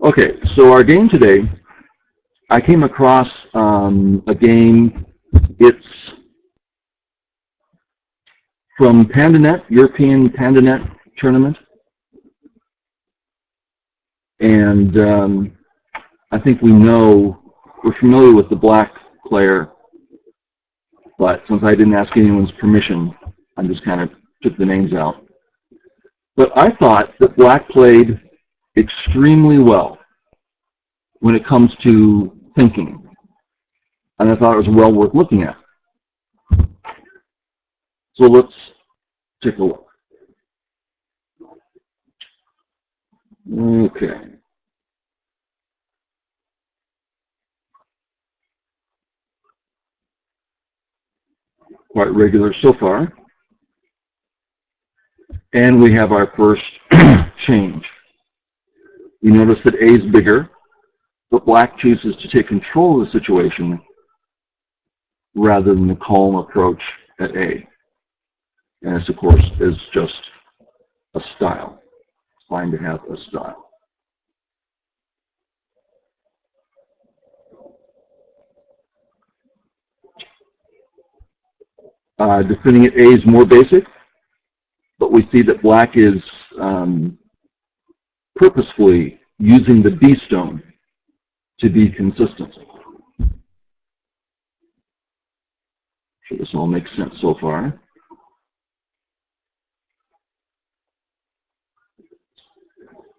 Okay, so our game today, I came across a game. It's from PandaNet, European PandaNet tournament, and I think we're familiar with the black player, but since I didn't ask anyone's permission, I just kind of took the names out. But I thought that black played extremely well when it comes to thinking, and I thought it was well worth looking at. So let's take a look. Okay. Quite regular so far. And we have our first change. You notice that A is bigger, but black chooses to take control of the situation rather than the calm approach at A. And this, of course, is just a style. It's fine to have a style. Defending at A is more basic, but we see that black is purposefully using the B stone to be consistent. So this all makes sense so far.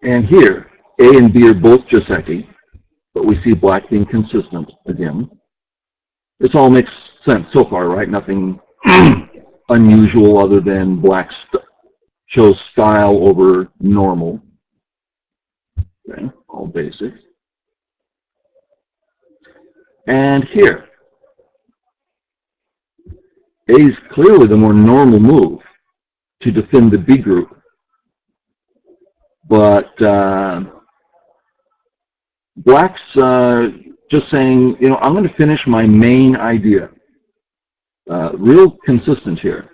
And here, A and B are both Joseki, but we see black being consistent again. This all makes sense so far, right? Nothing unusual other than black shows style over normal. Okay, all basic. And here, A is clearly the more normal move to defend the B group. But black's just saying, I'm going to finish my main idea. Real consistent here.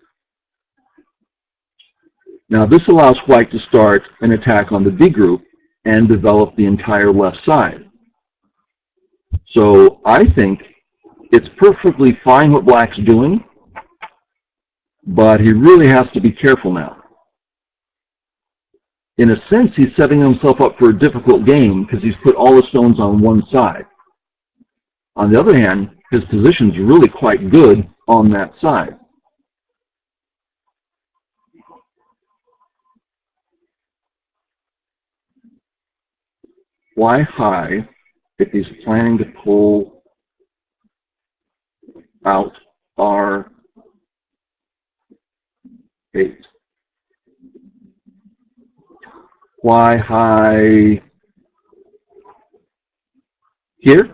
Now this allows white to start an attack on the B group and develop the entire left side. So I think it's perfectly fine what black's doing, but he really has to be careful now. In a sense, he's setting himself up for a difficult game because he's put all the stones on one side. On the other hand, his position's really quite good on that side. Why high if he's planning to pull out R8? Why high here?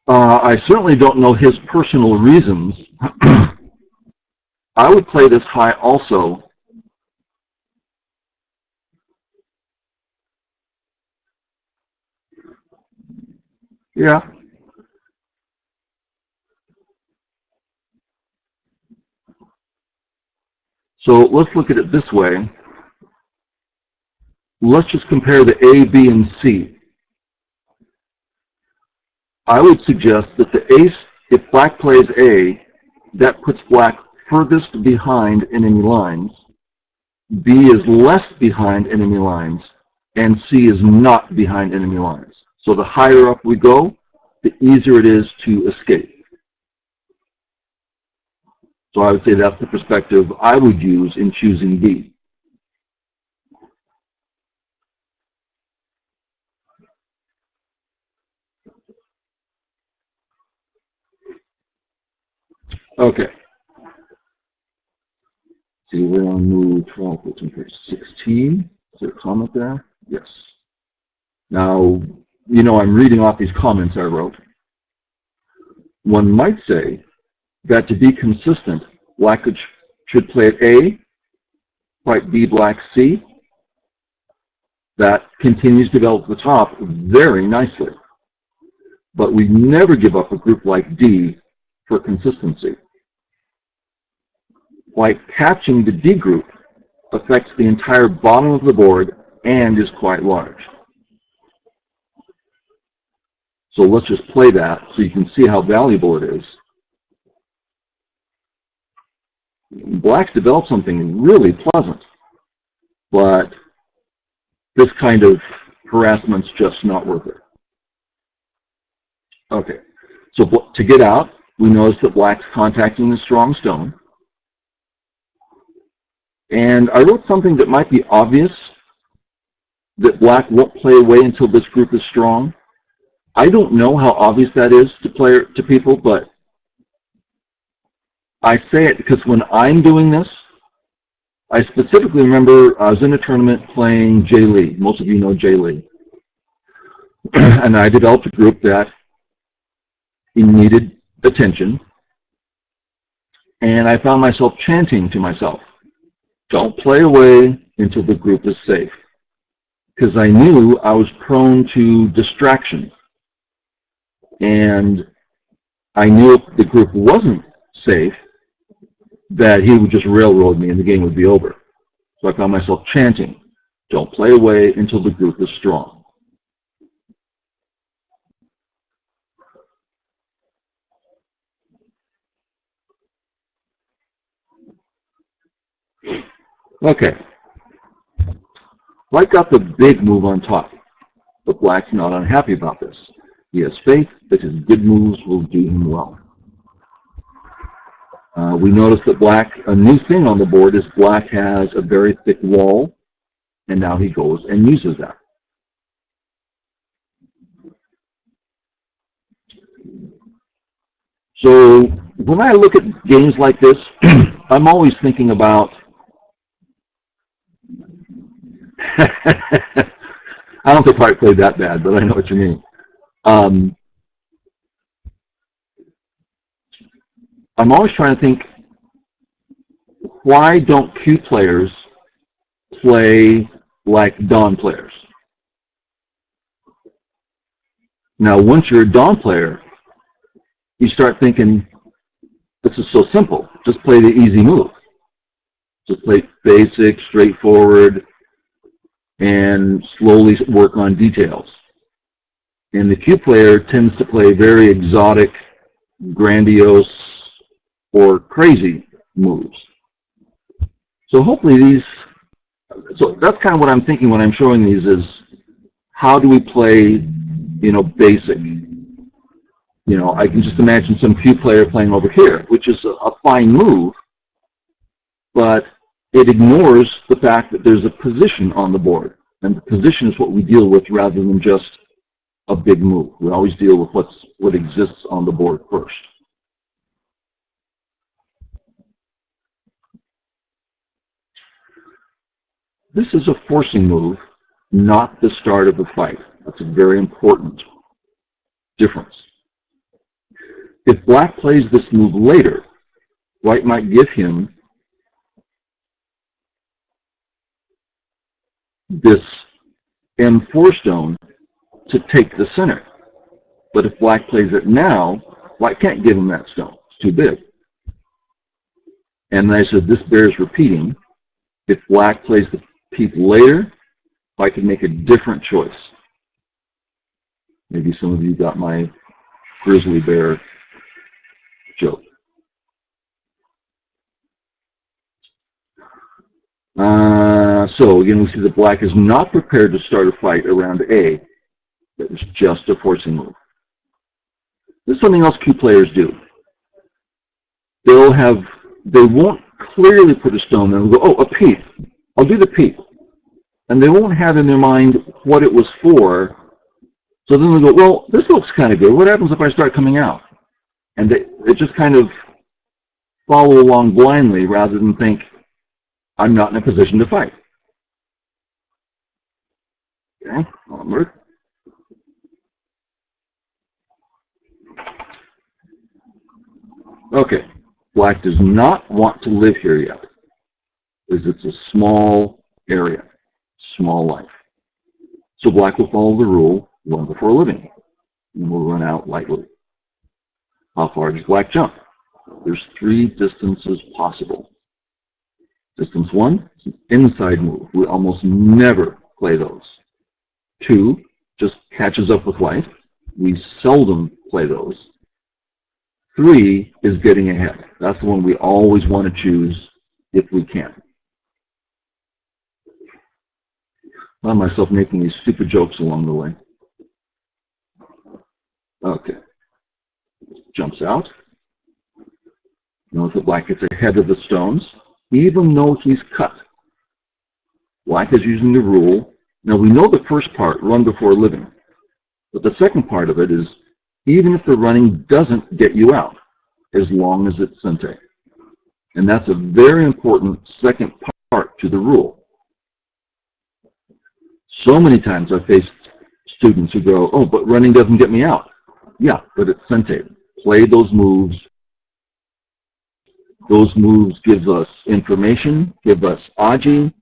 I certainly don't know his personal reasons. I would play this high also. Yeah. So let's look at it this way. Let's just compare the A, B, and C. I would suggest that the ace, if black plays A, that puts black furthest behind enemy lines. B is less behind enemy lines, and C is not behind enemy lines. So the higher up we go, the easier it is to escape. So I would say that's the perspective I would use in choosing B. Okay. See, we're on move 12, 14, 15, 16. Is there a comment there? Yes. Now, I'm reading off these comments I wrote. One might say that to be consistent, black should play at A, white B, black C. That continues to develop the top very nicely. But we never give up a group like D for consistency. White catching the D group affects the entire bottom of the board and is quite large. So let's just play that so you can see how valuable it is. Black's developed something really pleasant, but this kind of harassment's just not worth it. Okay, so to get out, we notice that Black's contacting the strong stone. And I wrote something that might be obvious, that Black won't play away until this group is strong. I don't know how obvious that is to people, but I say it because when I'm doing this, I specifically remember I was in a tournament playing Jay Lee. Most of you know Jay Lee. And I developed a group that he needed attention. And I found myself chanting to myself, don't play away until the group is safe. Because I knew I was prone to distraction. And I knew if the group wasn't safe, that he would just railroad me and the game would be over. So I found myself chanting, don't play away until the group is strong. Okay. White got the big move on top, but Black's not unhappy about this. He has faith that his good moves will do him well. We notice that Black, a new thing on the board is Black has a very thick wall, and now he goes and uses that. So when I look at games like this, I'm always thinking about I don't think White played that bad, but I know what you mean. I'm always trying to think, why don't Q players play like Dawn players? Now, once you're a Dawn player, you start thinking, this is so simple. Just play the easy move. Just play basic, straightforward, and slowly work on details. And the Q player tends to play very exotic, grandiose, or crazy moves. So hopefully so that's kind of what I'm thinking when I'm showing these is, how do we play, basic? I can just imagine some Q player playing over here, which is a fine move, but it ignores the fact that there's a position on the board. And the position is what we deal with rather than just a big move. We always deal with what exists on the board first. This is a forcing move, not the start of the fight. That's a very important difference. If Black plays this move later, White might give him this M4 stone to take the center. But if Black plays it now, White can't give him that stone. It's too big. And I said this bears repeating. If Black plays the piece later, White can make a different choice. Maybe some of you got my grizzly bear joke. So again, we see that Black is not prepared to start a fight around A. That was just a forcing move. This is something else Q players do. They won't clearly put a stone there and go, oh, a peep. I'll do the peep. And they won't have in their mind what it was for. So then they go, well, this looks kind of good. What happens if I start coming out? And they just kind of follow along blindly rather than think, I'm not in a position to fight. Okay, onward. Okay, Black does not want to live here yet, because it's a small area, small life. So Black will follow the rule, run before living, and will run out lightly. How far does Black jump? There's 3 distances possible. Distance 1, inside move. We almost never play those. 2, just catches up with white. We seldom play those. 3 is getting ahead. That's the one we always want to choose if we can. I find myself making these stupid jokes along the way. Okay. Jumps out. Notice that black gets ahead of the stones, even though he's cut. Black is using the rule. Now we know the first part, run before living. But the second part of it is, even if the running doesn't get you out, as long as it's sente. And that's a very important second part to the rule. So many times I've faced students who go, oh, but running doesn't get me out. Yeah, but it's sente. Play those moves. Those moves give us information, give us aji.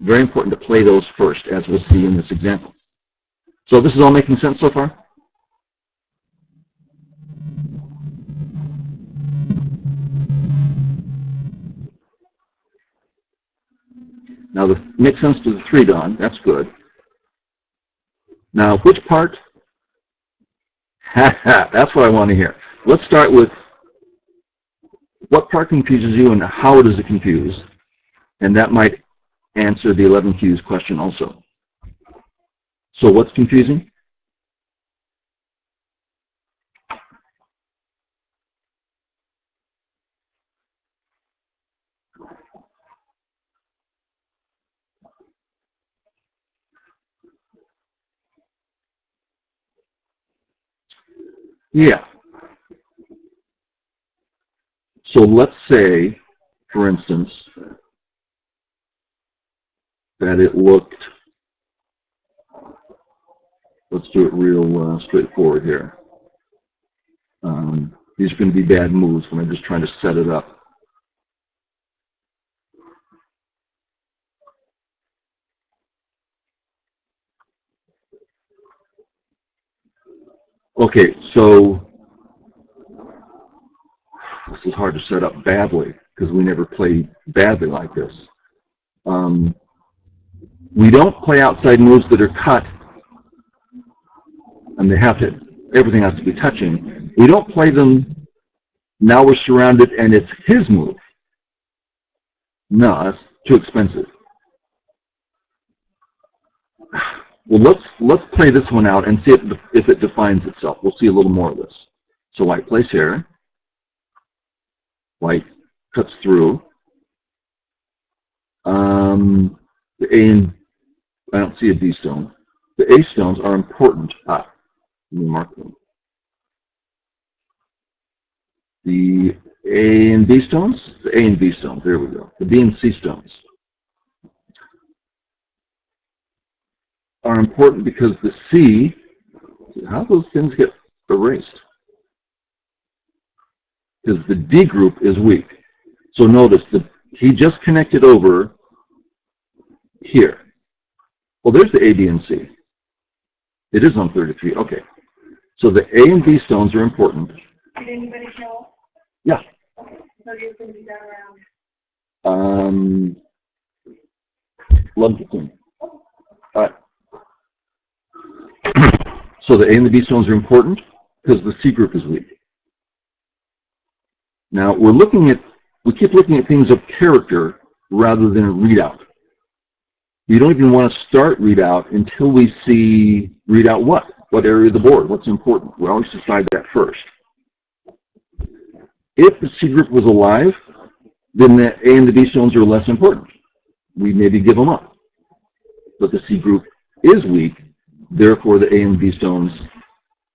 Very important to play those first, as we'll see in this example. So this is all making sense so far? Now, this makes sense to the 3 dan. That's good. Now, which part? That's what I want to hear. Let's start with what part confuses you and how does it confuse? And that might answer the 11 Qs question also. So what's confusing? Yeah. So let's say, for instance, that it looked, let's do it real straightforward here. These are going to be bad moves when I'm just trying to set it up. Okay, so this is hard to set up badly because we never play badly like this. We don't play outside moves that are cut, and they have to, everything has to be touching. We don't play them, now we're surrounded and it's his move. No, that's too expensive. Well, let's play this one out and see if it defines itself. We'll see a little more of this. So white plays here. White cuts through. The A and I don't see a B stone. The A stones are important. Let me mark them. The A and B stones? The A and B stones, there we go. The B and C stones are important because the C, how do those things get erased? Because the D group is weak. So notice that he just connected over here. Well, there's the A, B, and C. It is on 33. Okay. So the A and B stones are important. Did anybody show up? Yeah. Okay. So you're going to be that around? Love the team. All right. So the A and the B stones are important because the C group is weak. Now we keep looking at things of character rather than a readout. We don't even want to start readout until we see readout what area of the board, what's important. We always decide that first. If the C group was alive, then the A and the B stones are less important. We maybe give them up. But the C group is weak, therefore the A and B stones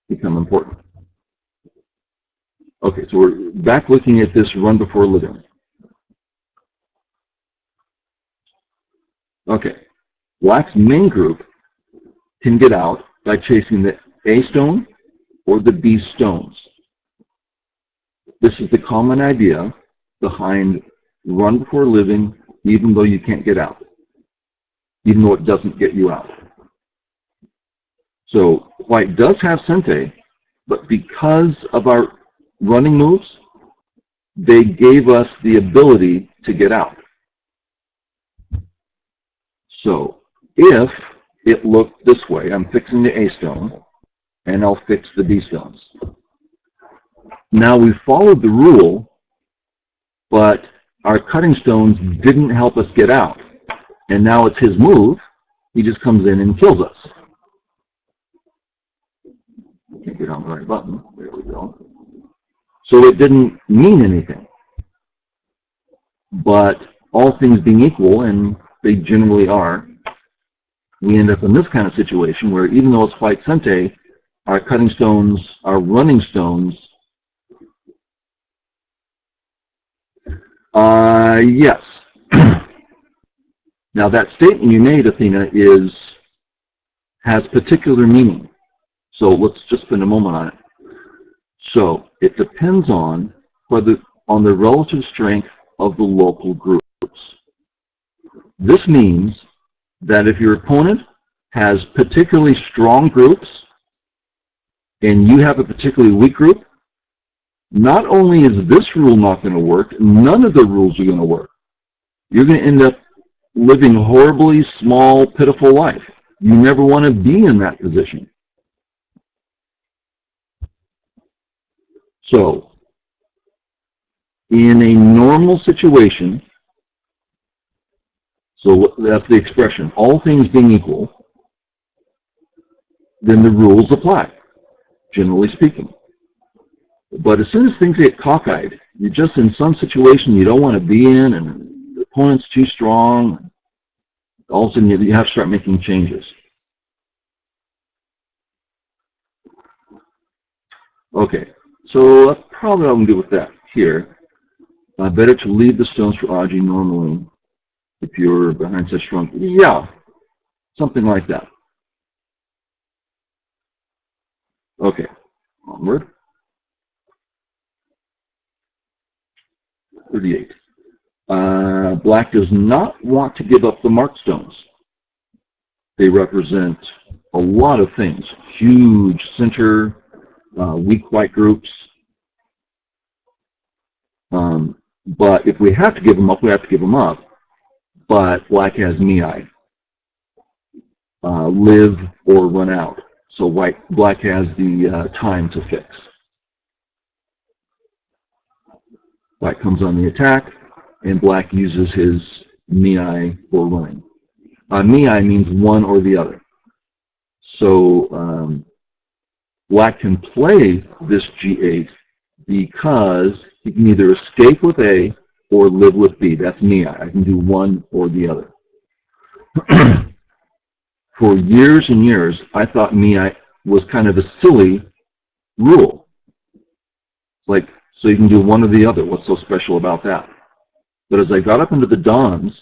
become important. Okay, so we're back looking at this run before living. Okay, black's main group can get out by chasing the A stone or the B stones. This is the common idea behind run before living, even though you can't get out, even though it doesn't get you out. So white does have sente, but because of our running moves, they gave us the ability to get out. So if it looked this way, I'm fixing the A stone, and I'll fix the B stones. Now we followed the rule, but our cutting stones didn't help us get out. And now it's his move. He just comes in and kills us. Can't get on the right button. There we go. So it didn't mean anything. But all things being equal, and they generally are, we end up in this kind of situation where even though it's white Sente, our cutting stones, our running stones, yes. Now that statement you made, Athena, has particular meaning. So let's just spend a moment on it. So it depends on the relative strength of the local groups. This means that if your opponent has particularly strong groups and you have a particularly weak group, not only is this rule not going to work, none of the rules are going to work. You're going to end up living a horribly small, pitiful life. You never want to be in that position. So, in a normal situation, so that's the expression, all things being equal, then the rules apply, generally speaking. But as soon as things get cockeyed, you're just in some situation you don't want to be in, and the opponent's too strong, all of a sudden you have to start making changes. Okay, so that's probably what I'm going to do with that here. Better to leave the stones for Aji normally if you're behind such strong. Yeah, something like that. Okay, onward. 38. Black does not want to give up the marked stones. They represent a lot of things. Huge center, weak white groups. But if we have to give them up, we have to give them up. But black has Miai, live or run out. So black has the time to fix. White comes on the attack, and black uses his Miai for running. Miai means one or the other. So black can play this G8 because he can either escape with A or live with B. That's Miai. I can do one or the other. For years and years, I thought Miai was kind of a silly rule. Like, so you can do one or the other. What's so special about that? But as I got up into the Dons,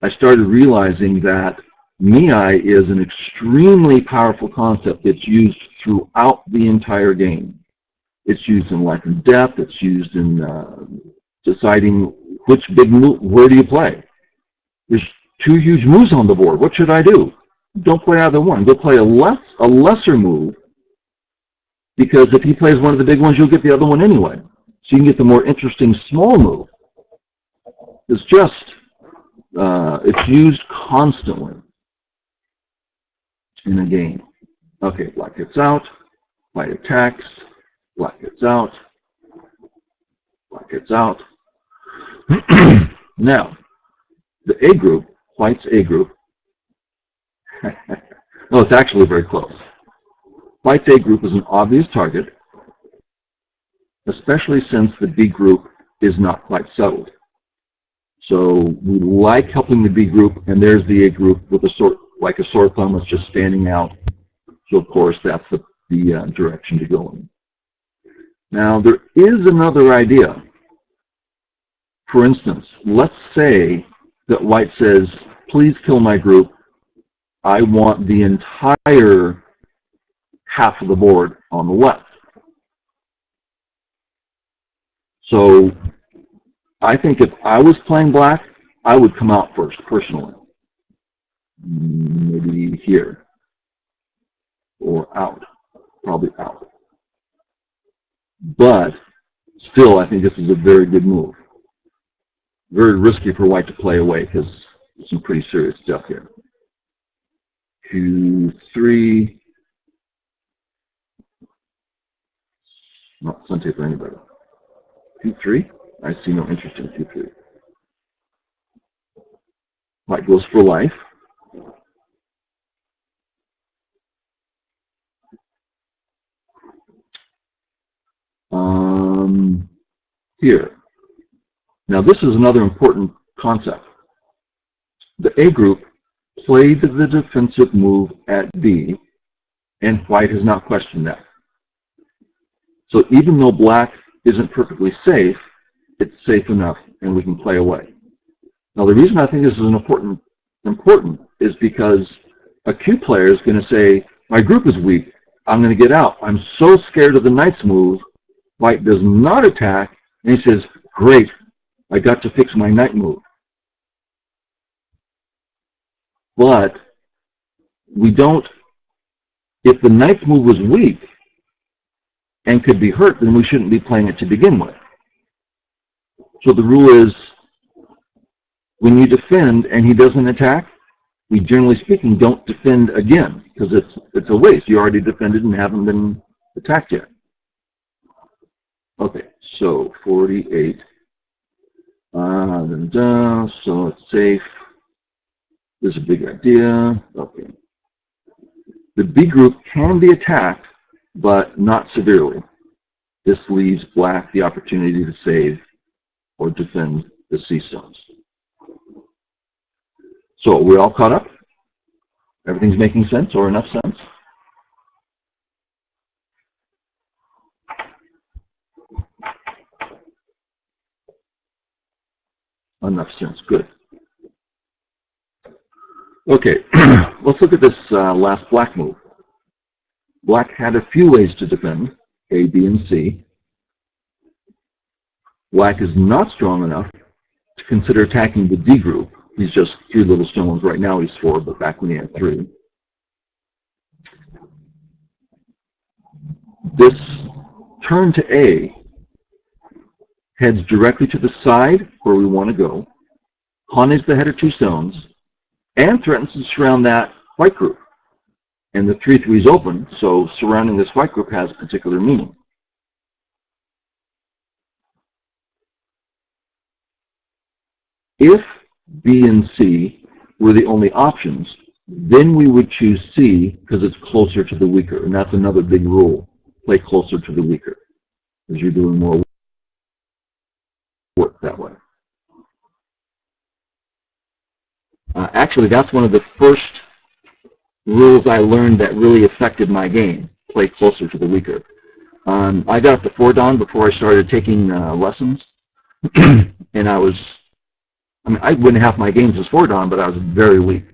I started realizing that Miai is an extremely powerful concept that's used throughout the entire game. It's used in life and death. It's used in deciding which big move, where do you play? There's two huge moves on the board. What should I do? Don't play either one. Go play a lesser move, because if he plays one of the big ones, you'll get the other one anyway. So you can get the more interesting small move. It's just, it's used constantly in a game. Okay, black gets out, white attacks, black gets out, black gets out. Now, the A group, white's A group, no, it's actually very close. White's A group is an obvious target, especially since the B group is not quite settled. So we like helping the B group, and there's the A group with a like a sore thumb that's just standing out. So of course that's the direction to go in. Now there is another idea. For instance, let's say that white says, please kill my group. I want the entire half of the board on the left. So I think if I was playing black, I would come out first, personally. Maybe here. Or out. Probably out. But still, I think this is a very good move. Very risky for white to play away because there's some pretty serious stuff here. Q3. Not Sunday for anybody. Q3? I see no interest in Q3. White goes for life. Here. Now this is another important concept. The A group played the defensive move at B, and white has not questioned that. So even though black isn't perfectly safe, it's safe enough and we can play away. Now the reason I think this is important is because a Q player is going to say, my group is weak, I'm going to get out. I'm so scared of the knight's move. White does not attack, and he says, great, I got to fix my knight move. But we don't, if the knight's move was weak and could be hurt, then we shouldn't be playing it to begin with. So the rule is, when you defend and he doesn't attack, we generally speaking don't defend again, because it's a waste. You already defended and haven't been attacked yet. Okay, so 48. So it's safe. This is a big idea. Okay. The B group can be attacked, but not severely. This leaves black the opportunity to save or defend the C stones. So we're all caught up? Everything's making sense, or enough sense? Enough sense, good. Okay, let's look at this last black move. Black had a few ways to defend, A, B, and C. Black is not strong enough to consider attacking the D group. He's just 3 little stones. Right now he's 4, but back when he had 3. This turn to A heads directly to the side where we want to go, haunts the head of 2 stones, and threatens to surround that white group. And the 3/3 is open, so surrounding this white group has a particular meaning. If B and C were the only options, then we would choose C because it's closer to the weaker. And that's another big rule. Play closer to the weaker, because you're doing more work that way. Actually, that's one of the first rules I learned that really affected my game. Play closer to the weaker. I got the 4 dan before I started taking lessons. And I wouldn't have my games as 4 dan, but I was very weak.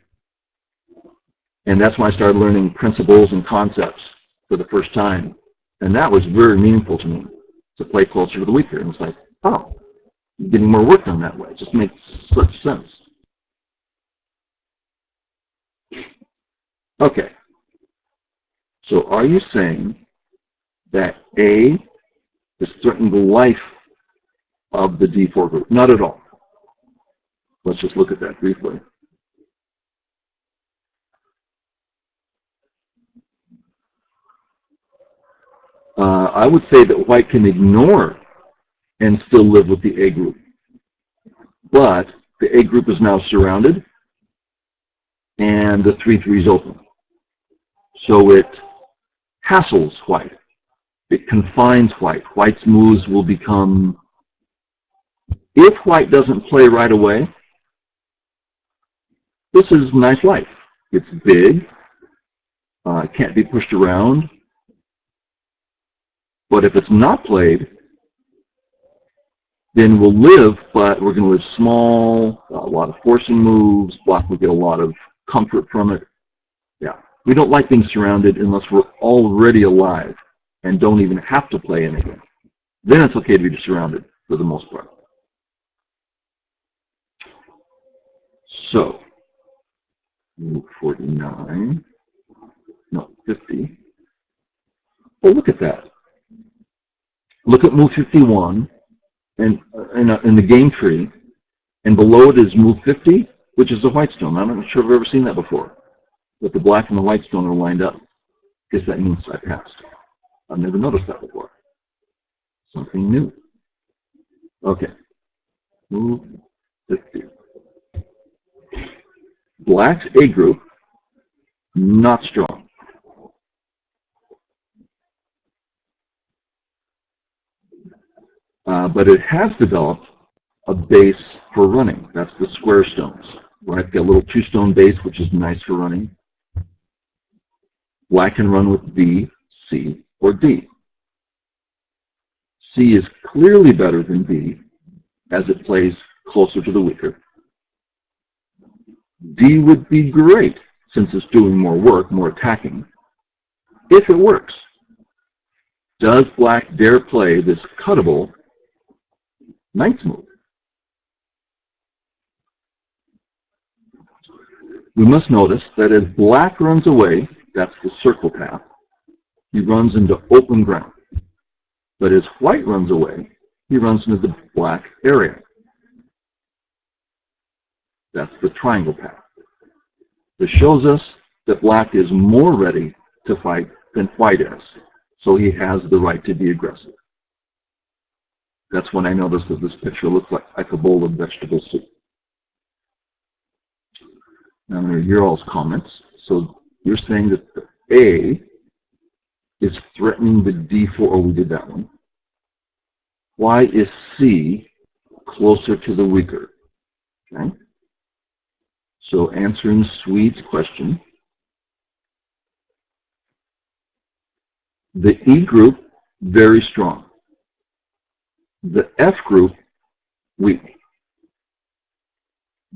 And that's when I started learning principles and concepts for the first time. And that was very meaningful to me, to play closer to the weaker. And it's like, oh, getting more work done that way. It just makes such sense. Okay. So are you saying that A is threatening the life of the D4 group? Not at all. Let's just look at that briefly. I would say that white can ignore and still live with the A group. But the A group is now surrounded, and the 3/3 is open. So it hassles white. It confines white. White's moves will become, if white doesn't play right away, this is nice life. It's big. It can't be pushed around. But if it's not played, then we'll live, but we're going to live small, a lot of forcing moves. Black will get a lot of comfort from it. Yeah. We don't like being surrounded unless we're already alive and don't even have to play anything. Then it's okay to be surrounded for the most part. So, move 49, no, 50. Oh, look at that. Look at move 51 and in the game tree, and below it is move 50, which is the white stone. I'm not sure if I've ever seen that before. but the black and the white stone are lined up. Guess that means I passed. I've never noticed that before. Something new. Okay. Move 50. Black's A group, not strong. But it has developed a base for running. That's the square stones. Right? Got a little two-stone base, which is nice for running. Black can run with B, C, or D. C is clearly better than B, as it plays closer to the weaker. D would be great, since it's doing more work, more attacking, if it works. Does black dare play this cuttable knight's move? We must notice that as black runs away, that's the circle path, he runs into open ground. But as white runs away, he runs into the black area. That's the triangle path. This shows us that black is more ready to fight than white is, so he has the right to be aggressive. That's when I noticed that this picture looks like a bowl of vegetable soup. Now, I'm going to hear all's comments. So you're saying that the A is threatening the D4, oh, we did that one. Why is C closer to the weaker? Okay. So answering Swede's question, the E group, very strong. The F group, weak.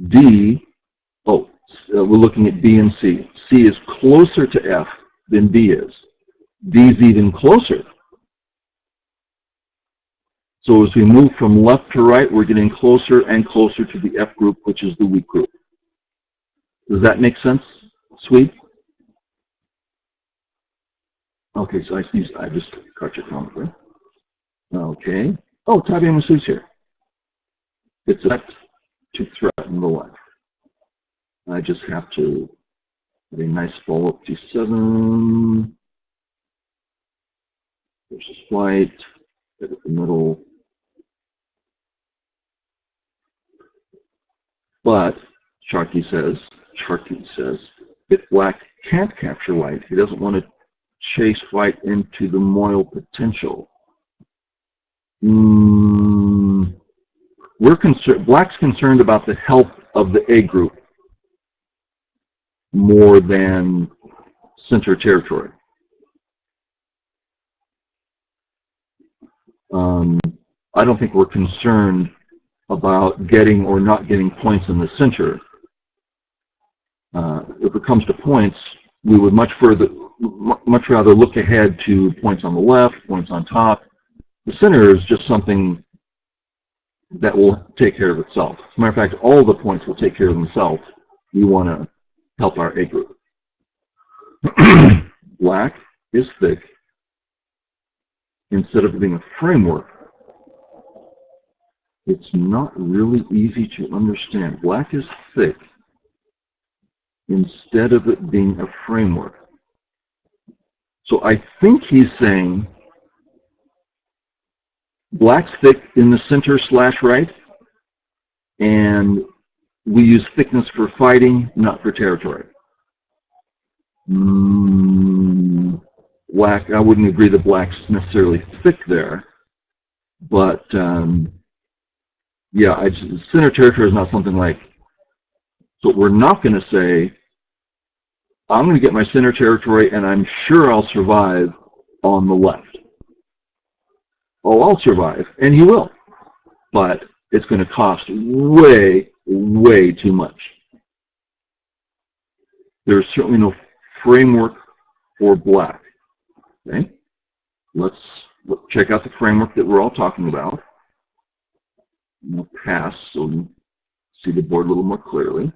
D, we're looking at B and C. C is closer to F than B is. D is even closer. So as we move from left to right, we're getting closer and closer to the F group, which is the weak group. Does that make sense, Swede? Okay, so I just caught your comment there. Okay. Oh, Tabi Masu's here. It's left to threaten the left. I just have to have a nice follow-up T7 versus white, get at the middle. But Sharky says, if black can't capture white, he doesn't want to chase white into the Moyle potential. Black's concerned about the health of the A group more than center territory. I don't think we're concerned about getting or not getting points in the center. If it comes to points, we would much rather look ahead to points on the left, points on top. The center is just something that will take care of itself. As a matter of fact, all the points will take care of themselves. We want to help our A group. Black is thick. Instead of being a framework, it's not really easy to understand. Black is thick instead of it being a framework. So I think he's saying black's thick in the center / right, and we use thickness for fighting, not for territory. Black, I wouldn't agree that black's necessarily thick there, but yeah, center territory is not something like, so we're not going to say, I'm going to get my center territory and I'm sure I'll survive on the left. Oh, I'll survive, and he will, but it's going to cost way, way too much. There's certainly no framework for black. Okay, let's check out the framework that we're all talking about. We'll pass so we see the board a little more clearly.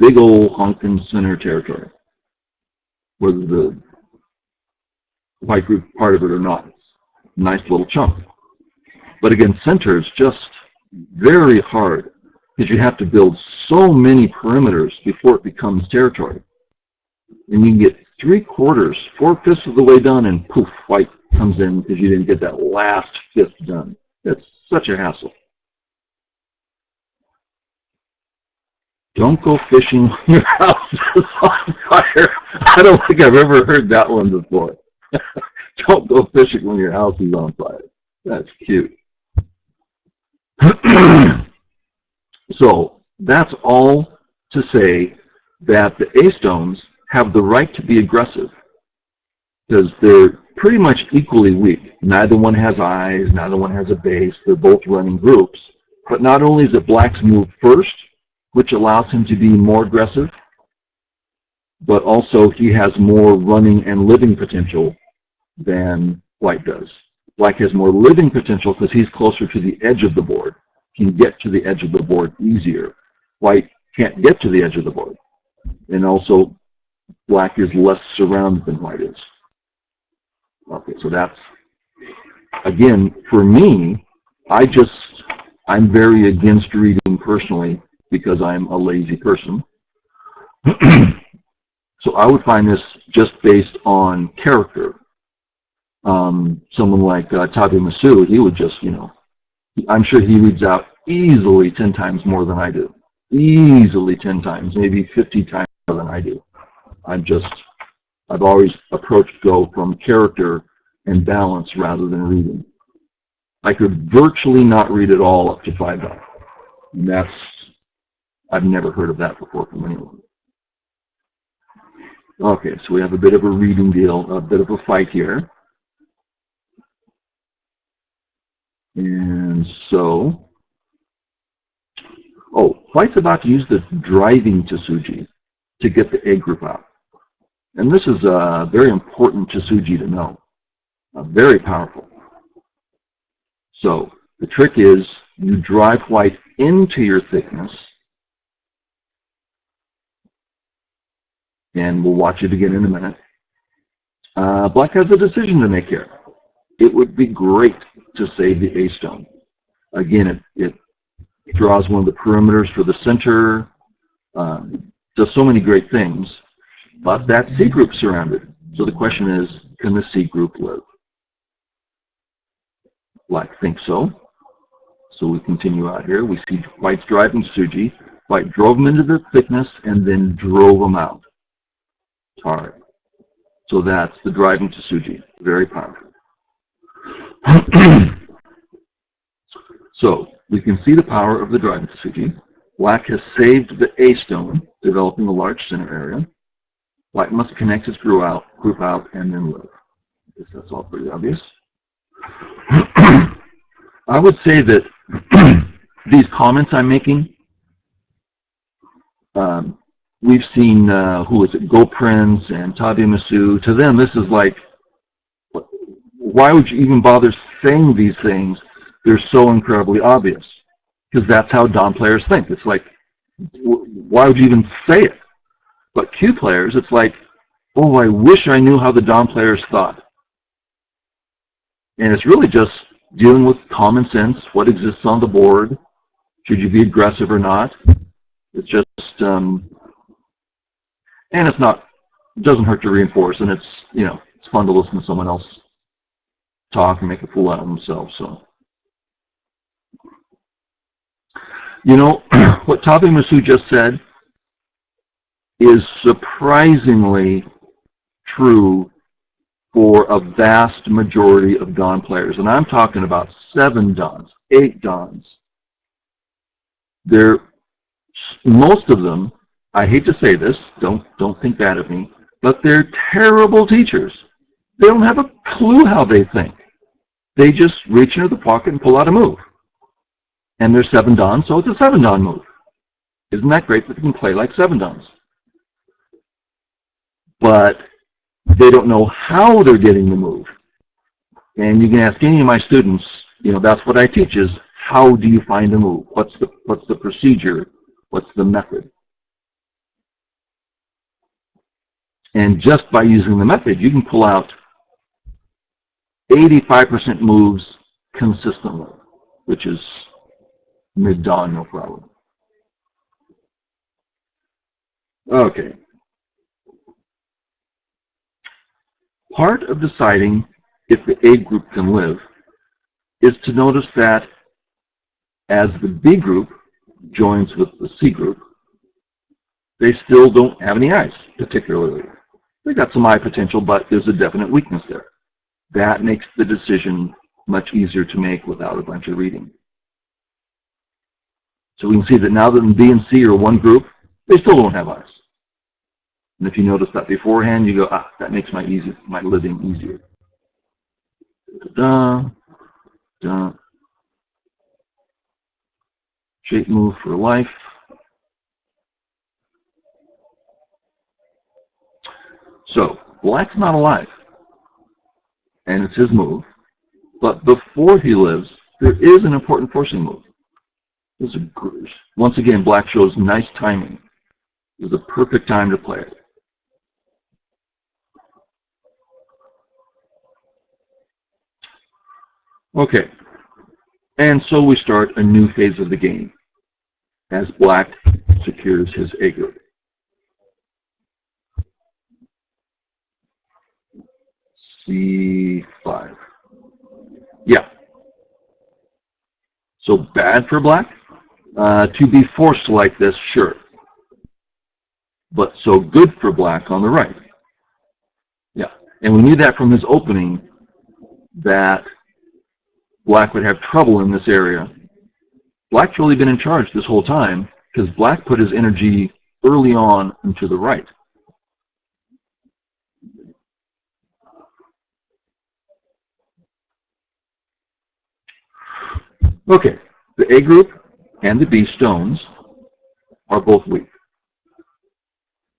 big old honking center territory, whether the white group part of it or not. Nice little chunk. But again, center is just very hard because you have to build so many perimeters before it becomes territory. And you can get 3/4, 4/5 of the way done, and poof, white comes in because you didn't get that last fifth done. That's such a hassle. Don't go fishing when your house is on fire. I don't think I've ever heard that one before. Don't go fishing when your house is on fire. That's cute. So that's all to say that the A-stones have the right to be aggressive because they're pretty much equally weak. Neither one has eyes, neither one has a base. They're both running groups. But not only is it black's move first, which allows him to be more aggressive, but also he has more running and living potential than white does. Black has more living potential because he's closer to the edge of the board. He can get to the edge of the board easier. White can't get to the edge of the board. And also, black is less surrounded than white is. Okay, so that's, again, for me, I'm very against reading personally because I'm a lazy person. So I would find this just based on character. Someone like Tabi Masu, he would just, I'm sure he reads out easily 10 times more than I do. Easily 10 times, maybe 50 times more than I do. I've always approached Go from character and balance rather than reading. I could virtually not read it all up to 5 dots. And I've never heard of that before from anyone. Okay, so we have a bit of a reading deal, a bit of a fight here. And so, white's about to use the driving Tsuji to get the A group out. And this is very important Tsuji to know. Very powerful. So, the trick is you drive white into your thickness, and we'll watch it again in a minute. Black has a decision to make here. It would be great to save the A-stone. Again, it draws one of the perimeters for the center, does so many great things, but that C group's surrounded. So the question is, can the C group live? Black thinks so. So we continue out here. We see white's driving Tsuji. White drove him into the thickness and then drove him out. All right. So that's the driving Tsuji. Very powerful. So we can see the power of the driving Tsuji. Black has saved the A-stone, developing a large center area. White must connect his group out, and then live. I guess that's all pretty obvious. I would say that these comments I'm making, we've seen, Go Prince and Tabi Masu. To them, this is like, why would you even bother saying these things? They're so incredibly obvious. Because that's how Dom players think. It's like, why would you even say it? But Q players, it's like, oh, I wish I knew how the Dom players thought. And it's really just dealing with common sense, what exists on the board, should you be aggressive or not. It's just, and it's not, it doesn't hurt to reinforce, and it's, it's fun to listen to someone else talk and make a fool out of themselves, so. What Tabi Masu just said is surprisingly true for a vast majority of Don players. And I'm talking about 7 Dons, 8 Dons. Most of them, I hate to say this, don't think bad of me, but they're terrible teachers. They don't have a clue how they think. They just reach into the pocket and pull out a move. And they're 7 Dons, so it's a 7 Don move. Isn't that great that they can play like 7 Dons? But they don't know how they're getting the move. And you can ask any of my students, that's what I teach is, how do you find a move? What's the procedure? What's the method? And just by using the method, you can pull out 85% moves consistently, which is mid-dawn, no problem. Okay. Part of deciding if the A group can live is to notice that as the B group joins with the C group, they still don't have any eyes, particularly. They got some eye potential, but there's a definite weakness there. That makes the decision much easier to make without a bunch of reading. So we can see that now that B and C are one group, they still don't have eyes. And if you notice that beforehand, you go, that makes my living easier. Da, da. Shape move for life. So, black's not alive, and it's his move. But before he lives, there is an important forcing move. Once again, black shows nice timing. It was a perfect time to play it. Okay, and so we start a new phase of the game as black secures his A group. C5. Yeah. So bad for black? To be forced like this, sure. But so good for black on the right. Yeah. And we knew that from his opening that black would have trouble in this area. Black's really been in charge this whole time because black put his energy early on into the right. Okay, the A group and the B stones are both weak.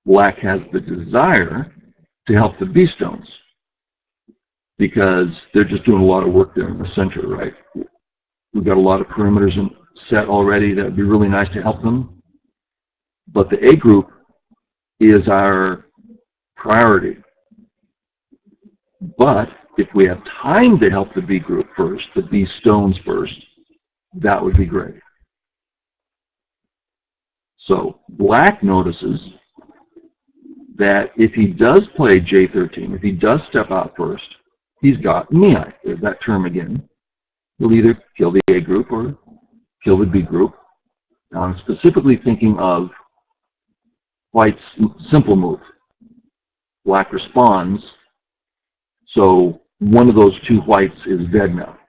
Black has the desire to help the B stones because they're just doing a lot of work there in the center, right? We've got a lot of perimeters set already that would be really nice to help them. But the A group is our priority. But if we have time to help the B group first, the B stones first, that would be great. So black notices that if he does play J13, if he does step out first, he's got Mii. There's that term again. He'll either kill the A group or kill the B group. Now I'm specifically thinking of white's simple move. Black responds, so one of those two whites is dead now.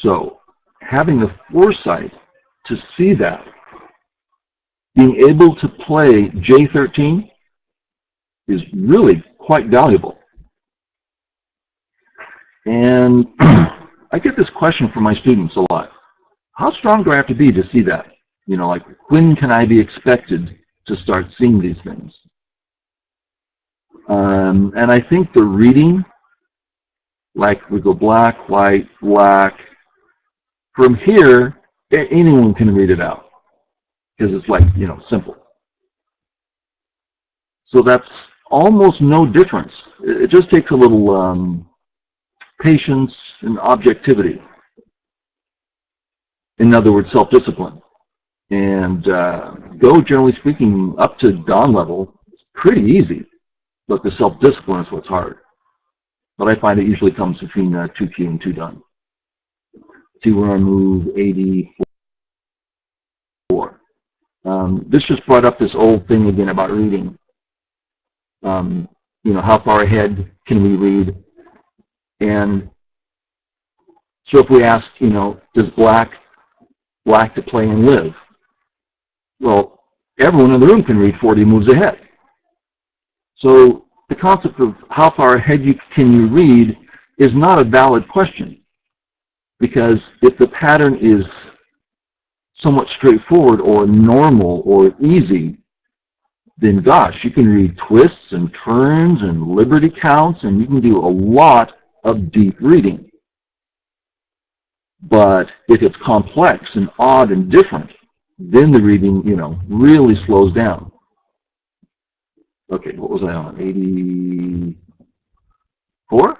So having the foresight to see that, being able to play J13 is really quite valuable. And I get this question from my students a lot. How strong do I have to be to see that? You know, like, when can I be expected to start seeing these things? And I think the reading, like we go black, white, black, from here, anyone can read it out because it's like, you know, simple. So that's almost no difference. It just takes a little patience and objectivity. In other words, self-discipline. And Go, generally speaking, up to dawn level, it's pretty easy. But the self-discipline is what's hard. But I find it usually comes between 2 key and 2 done. See, we're on move 84. This just brought up this old thing again about reading. You know, how far ahead can we read? And so if we ask, you know, does black to play and live? Well, everyone in the room can read 40 moves ahead. So the concept of how far ahead can you read is not a valid question. Because if the pattern is somewhat straightforward or normal or easy, then gosh, you can read twists and turns and liberty counts, and you can do a lot of deep reading. But if it's complex and odd and different, then the reading, really slows down. Okay, what was I on? 84? Is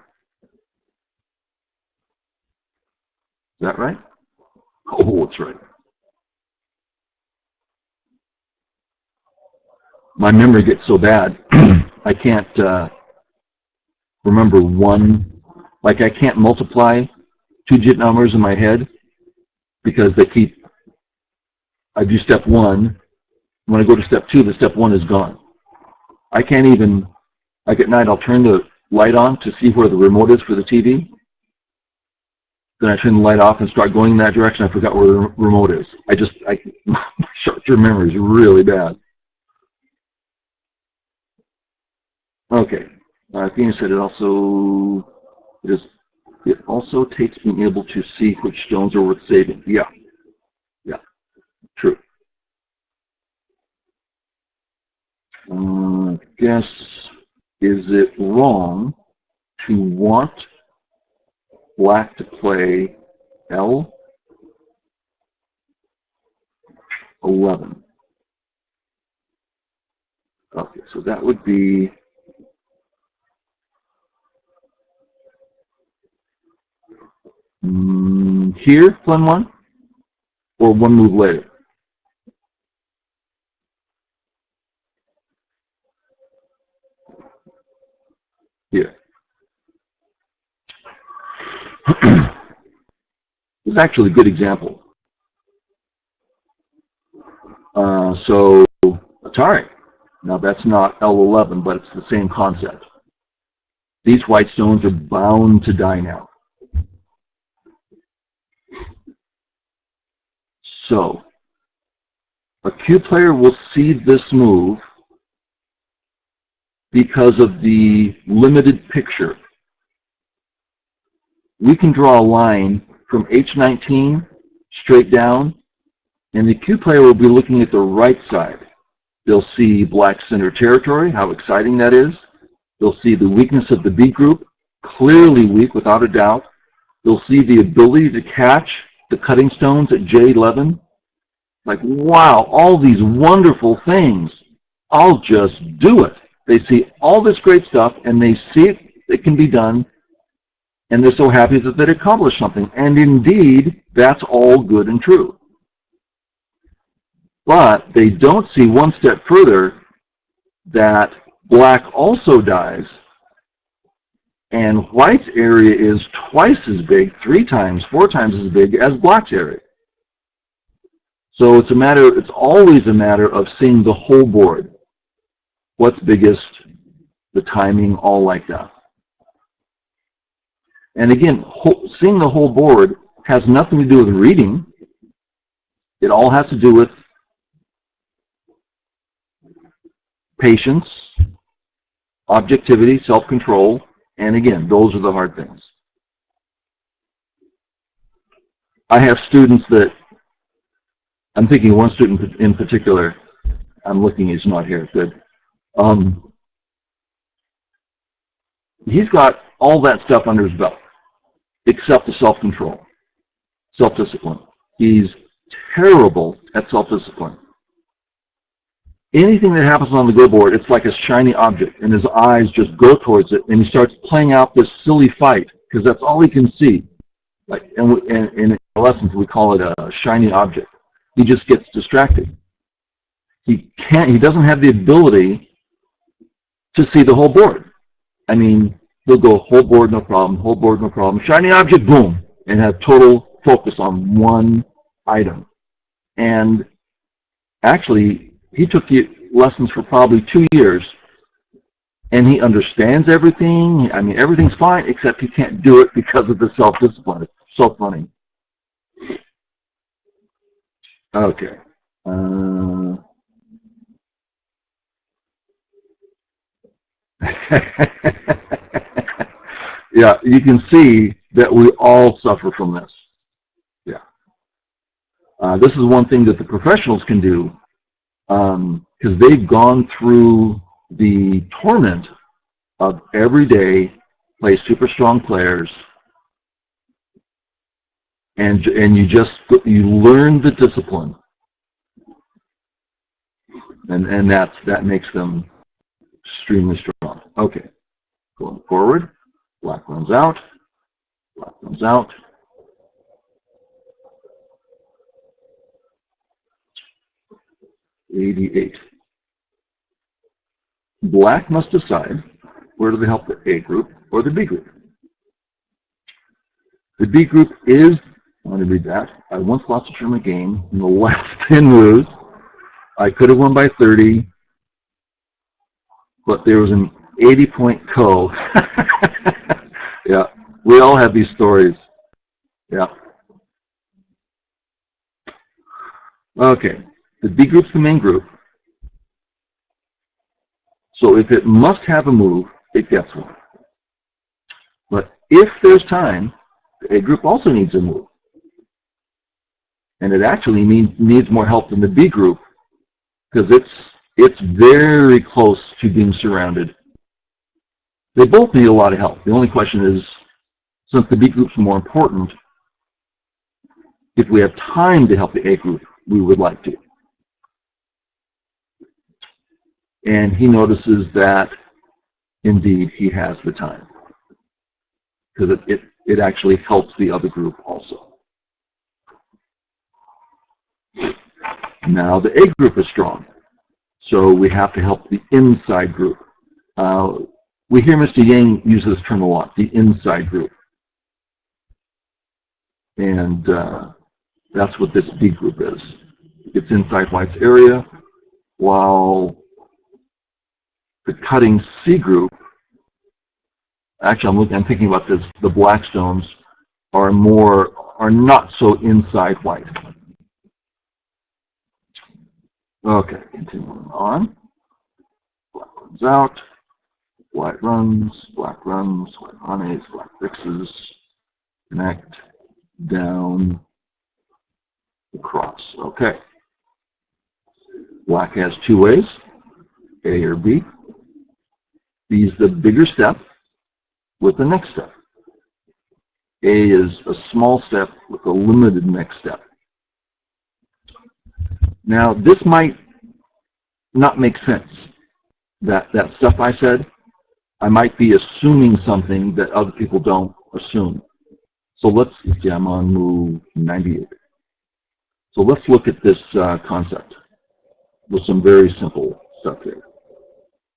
that right? Oh, that's right. My memory gets so bad, I can't remember one. Like, I can't multiply two-digit numbers in my head because I do step one. When I go to step two, the step one is gone. I can't even, like at night, I'll turn the light on to see where the remote is for the TV. Then I turn the light off and start going in that direction. I forgot where the remote is. My short-term memory is really bad. Okay. Athena said it also takes being able to see which stones are worth saving. Yeah. Yeah. True. Guess, is it wrong to want black to play L11? Okay, so that would be here, Plan 1, or one move later? Here. This is actually a good example. So, Atari. Now that's not L11, but it's the same concept. These white stones are bound to die now. So, a cube player will see this move because of the limited picture. We can draw a line from H19 straight down, and the cube player will be looking at the right side. They'll see black center territory, how exciting that is. They'll see the weakness of the B group, clearly weak without a doubt. They'll see the ability to catch the cutting stones at J11. Like, wow, all these wonderful things. I'll just do it. They see all this great stuff, and they see it can be done, and they're so happy that they accomplished something. And indeed, that's all good and true. But they don't see one step further that black also dies, and white's area is twice as big, 3 times, 4 times as big as black's area. So it's always a matter of seeing the whole board. What's biggest, the timing, all like that. And again, seeing the whole board has nothing to do with reading. It all has to do with patience, objectivity, self-control, and again, those are the hard things. I have students that, I'm thinking one student in particular, I'm looking, he's not here, good. He's got all that stuff under his belt, except the self-control, self-discipline. He's terrible at self-discipline. Anything that happens on the go board, it's like a shiny object, and his eyes just go towards it, and he starts playing out this silly fight, because that's all he can see. Like, and in lessons, we call it a shiny object. He just gets distracted. He doesn't have the ability to see the whole board. I mean, he'll go whole board, no problem, whole board, no problem, shiny object, boom, and have total focus on one item. And actually, he took the lessons for probably 2 years, and he understands everything. I mean, everything's fine, except he can't do it because of the self-discipline. It's so funny. Okay. Yeah, you can see that we all suffer from this. Yeah. This is one thing that the professionals can do, because they've gone through the torment of every day play super strong players, and you learn the discipline. And that makes them extremely strong. Okay, going forward, black runs out, black runs out. '88. Black must decide whether to help the A group or the B group. The B group is, I want to read that, I once lost a tournament game in the last 10 moves. I could have won by 30, but there was an 80-point co. Yeah, we all have these stories. Yeah. Okay, the B group's the main group. So if it must have a move, it gets one. But if there's time, the A group also needs a move. And it actually needs more help than the B group because it's very close to being surrounded. They both need a lot of help. The only question is, since the B group's more important, if we have time to help the A group, we would like to. And he notices that, indeed, he has the time. Because it actually helps the other group also. Now, the A group is strong. So we have to help the inside group. We hear Mr. Yang use this term a lot, the inside group. And that's what this B group is. It's inside White's area, while the cutting C group, actually I'm thinking about this, the black stones are not so inside White. Okay, continuing on. Black runs out, White runs, White honeys, Black fixes, connect, down, across. Okay. Black has two ways, A or B. B is the bigger step with the next step. A is a small step with a limited next step. Now, this might not make sense. That stuff I said, I might be assuming something that other people don't assume. So let's, yeah, I'm on move 98. So let's look at this concept with some very simple stuff here.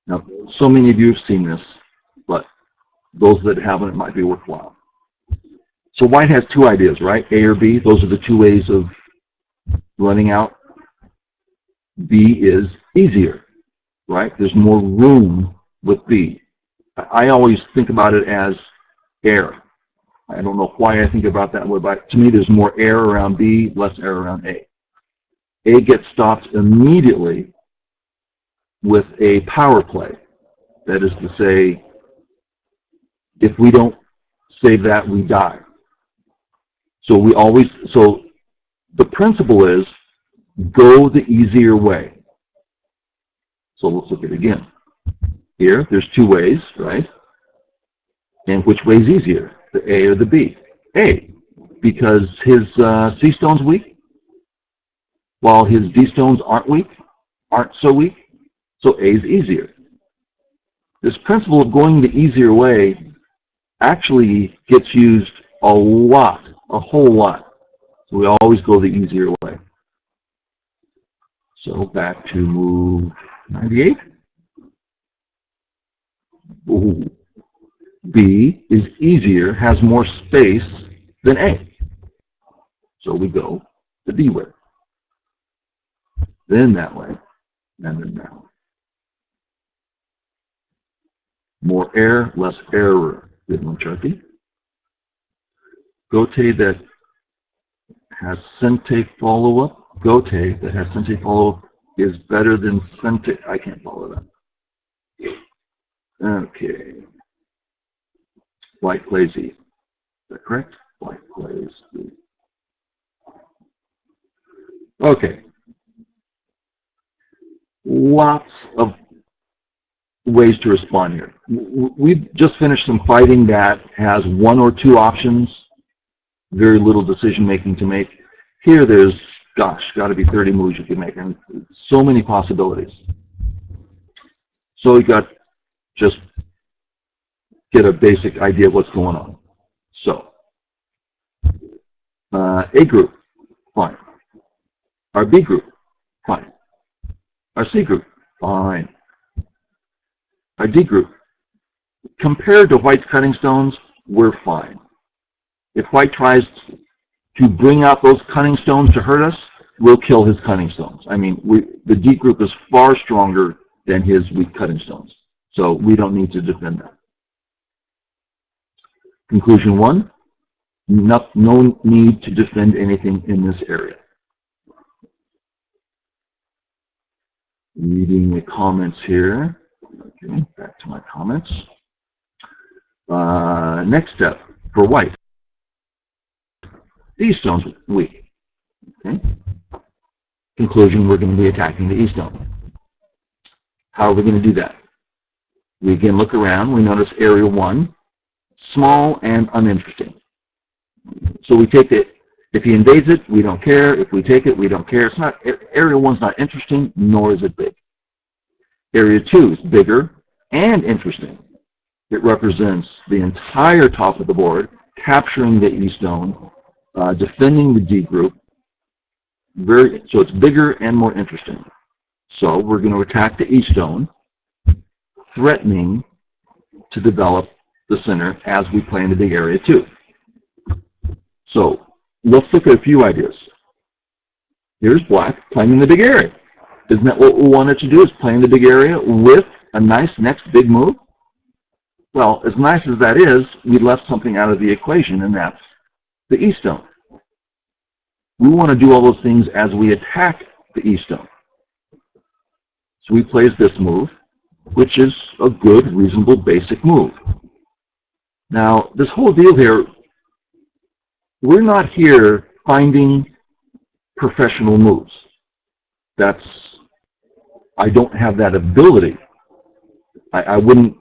Now, so many of you have seen this, but those that haven't, it might be worthwhile. So White has two ideas, right? A or B, those are the two ways of running out. B is easier, right? There's more room with B. I always think about it as air. I don't know why I think about that way, but to me there's more air around B, less air around A. A gets stopped immediately with a power play. That is to say, if we don't save that, we die. So the principle is go the easier way. So let's look at it again. Here, there's two ways, right? And which way is easier, the A or the B? A, because his C stone's weak, while his D stones aren't so weak, so A is easier. This principle of going the easier way actually gets used a whole lot. So we always go the easier way. So back to move 98. Ooh. B is easier, has more space than A. So we go the D way. Then that way, and then that way. More air, less error. Good one, Sharpie. Gote that has Sente follow-up. Gote that has Sente follow-up is better than Sente. I can't follow that. Okay. White plays E. Is that correct? White plays E. Okay. Lots of ways to respond here. We've just finished some fighting that has one or two options, very little decision making to make. Here there's gosh, got to be 30 moves you can make, and so many possibilities. So we got just get a basic idea of what's going on. So, A group, fine. Our B group, fine. Our C group, fine. Our D group, compared to White's cutting stones, we're fine. If White tries to bring out those cutting stones to hurt us, we'll kill his cutting stones. I mean, the D group is far stronger than his weak cutting stones. So we don't need to defend that. Conclusion 1, no need to defend anything in this area. Reading the comments here. Okay, back to my comments. Next step for White. The E stone's weak. Okay. Conclusion, we're going to be attacking the E stone. How are we going to do that? We again look around. We notice area 1, small and uninteresting. So we take it. If he invades it, we don't care. If we take it, we don't care. It's not, area 1's not interesting, nor is it big. Area 2 is bigger and interesting. It represents the entire top of the board, capturing the E stone, defending the D group. So it's bigger and more interesting. So we're going to attack the E stone, threatening to develop the center as we play in the big area 2. So let's look at a few ideas. Here's Black playing in the big area. Isn't that what we wanted to do, is play in the big area with a nice next big move? Well, as nice as that is, we left something out of the equation, and that's the E stone. We want to do all those things as we attack the E stone. So he plays this move, which is a good, reasonable, basic move. Now, this whole deal here, we're not here finding professional moves. I don't have that ability. I wouldn't,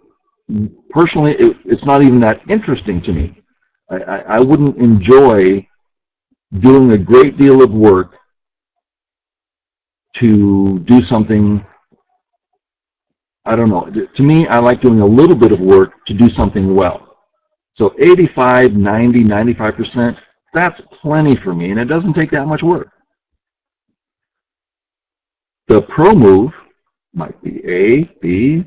personally, it's not even that interesting to me. I wouldn't enjoy doing a great deal of work to do something, I don't know. To me, I like doing a little bit of work to do something well. So 85, 90, 95%, that's plenty for me, and it doesn't take that much work. The pro move might be A, B,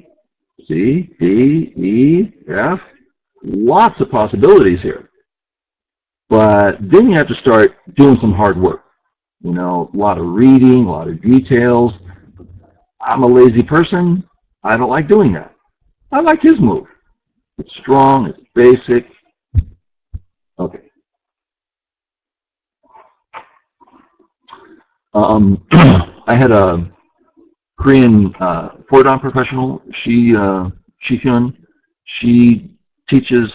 C, D, E, F. Lots of possibilities here. But then you have to start doing some hard work. You know, a lot of reading, a lot of details. I'm a lazy person. I don't like doing that. I like his move. It's strong, it's basic. Okay. I had a Korean four-dan professional, Shi-hyun. She teaches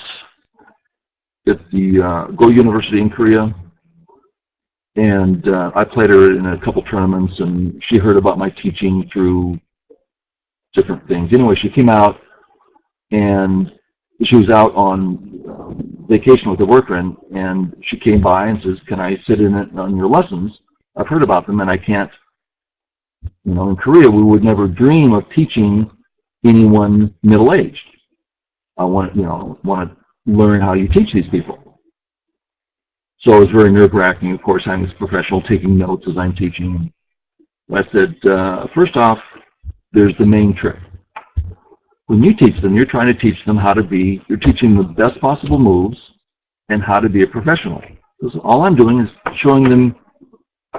at the Go University in Korea, and I played her in a couple tournaments, and she heard about my teaching through different things. Anyway, she came out, and she was out on vacation with her boyfriend, and she came by and says, "Can I sit in it on your lessons? I've heard about them, and I can't." You know, in Korea, we would never dream of teaching anyone middle-aged. I want to learn how you teach these people. So it was very nerve-wracking, of course. I'm a professional taking notes as I'm teaching. I said, first off, there's the main trick. When you teach them, you're trying to teach them you're teaching them the best possible moves and how to be a professional. Because all I'm doing is showing them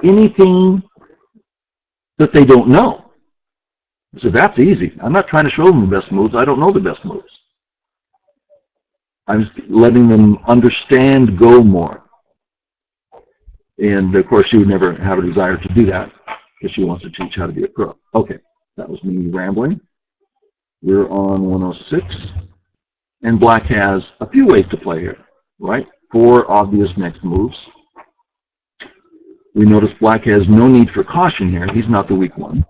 anything that they don't know. So that's easy. I'm not trying to show them the best moves. I don't know the best moves. I'm just letting them understand Go more. And, of course, she would never have a desire to do that because she wants to teach how to be a pro. Okay, that was me rambling. We're on 106. And Black has a few ways to play here, right? 4 obvious next moves. We notice Black has no need for caution here. He's not the weak one.